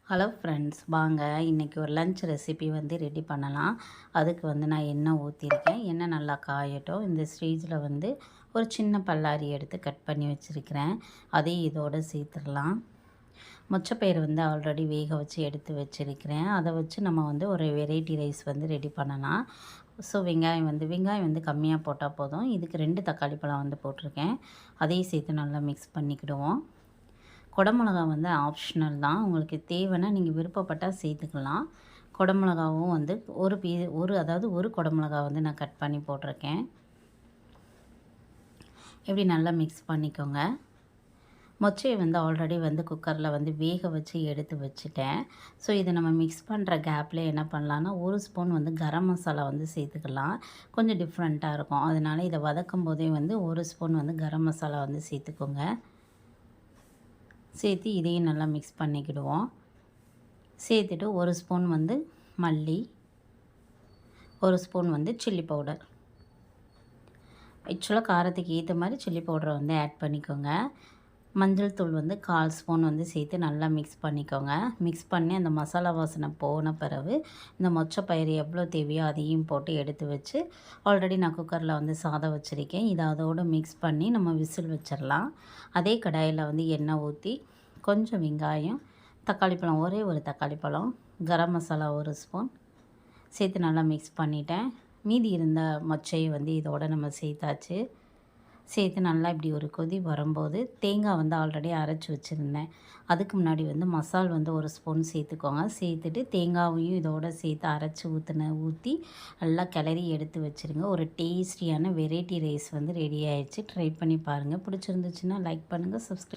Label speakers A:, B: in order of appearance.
A: Hello friends, வாங்க இன்றைக்கி ஒரு லன்ச் ரெசிபி வந்து ரெடி பண்ணலாம். அதுக்கு வந்து நான் எண்ணெய் ஊற்றிருக்கேன். எண்ணெய் நல்லா காயட்டும். இந்த ஸ்டேஜில் வந்து ஒரு சின்ன பல்லாரி எடுத்து கட் பண்ணி வச்சுருக்கிறேன். அதையும் இதோடு சேர்த்துடலாம். மொச்சப்பயிறு வந்து ஆல்ரெடி வேக வச்சு எடுத்து வச்சுருக்கிறேன். அதை வச்சு நம்ம வந்து ஒரு வெரைட்டி ரைஸ் வந்து ரெடி பண்ணலாம். ஸோ வெங்காயம் வந்து கம்மியாக போட்டால் போதும். இதுக்கு 2 தக்காளி பழம் வந்து போட்டிருக்கேன். அதையும் சேர்த்து நல்லா மிக்ஸ் பண்ணிக்கிடுவோம். குடமிளகா வந்து ஆப்ஷனல் தான். உங்களுக்கு தேவைன்னா நீங்கள் விருப்பப்பட்டால் சேர்த்துக்கலாம். குடமிளகாவும் வந்து ஒரு குடமிளகா வந்து நான் கட் பண்ணி போட்டிருக்கேன். இப்படி நல்லா மிக்ஸ் பண்ணிக்கோங்க. மொச்சையை வந்து ஆல்ரெடி வந்து குக்கரில் வந்து வேக வச்சு எடுத்து வச்சுட்டேன். ஸோ இதை நம்ம மிக்ஸ் பண்ணுற கேப்பில் என்ன பண்ணலான்னா, 1 ஸ்பூன் வந்து கரம் மசாலா வந்து சேர்த்துக்கலாம். கொஞ்சம் டிஃப்ரெண்ட்டாக இருக்கும். அதனால் இதை வதக்கும் போதே வந்து 1 ஸ்பூன் வந்து கரம் மசாலா வந்து சேர்த்துக்கோங்க. சேர்த்து இதையும் நல்லா மிக்ஸ் பண்ணிக்கிடுவோம். சேர்த்துட்டு 1 ஸ்பூன் வந்து மல்லி, 1 ஸ்பூன் வந்து சில்லி பவுடர். ஆக்சுவலாக காரத்துக்கு ஏற்ற மாதிரி சில்லி பவுடரை வந்து ஆட் பண்ணிக்கோங்க. மஞ்சள் தூள் வந்து 1/4 ஸ்பூன் வந்து சேர்த்து நல்லா மிக்ஸ் பண்ணிக்கோங்க. மிக்ஸ் பண்ணி அந்த மசாலா வாசனை போன பிறகு இந்த மொச்சப்பயிறு எவ்வளோ தேவையோ அதையும் போட்டு எடுத்து வச்சு, ஆல்ரெடி நான் குக்கரில் வந்து சாதம் வச்சுருக்கேன். இதை அதோடு மிக்ஸ் பண்ணி நம்ம விசில் வச்சிடலாம். அதே கடாயில் வந்து எண்ணெய் ஊற்றி கொஞ்சம் வெங்காயம், தக்காளி பழம் ஒரே ஒரு தக்காளி பழம், கரம் மசாலா 1 ஸ்பூன் சேர்த்து நல்லா மிக்ஸ் பண்ணிட்டேன். மீதி இருந்த மொச்சையை வந்து இதோடு நம்ம சேர்த்தாச்சு. சேர்த்து நல்லா இப்படி ஒரு கொதி வரும்போது தேங்காய் வந்து ஆல்ரெடி அரைச்சி வச்சுருந்தேன். அதுக்கு முன்னாடி வந்து மசால் வந்து 1 ஸ்பூன் சேர்த்துக்கோங்க. சேர்த்துட்டு தேங்காயையும் இதோடு சேர்த்து அரைச்சி ஊற்றி நல்லா கிளறி எடுத்து வச்சுருங்க. ஒரு டேஸ்டியான வெரைட்டி ரைஸ் வந்து ரெடி ஆயிடுச்சு. ட்ரை பண்ணி பாருங்கள். பிடிச்சிருந்துச்சுன்னா லைக் பண்ணுங்கள், சப்ஸ்கிரைப்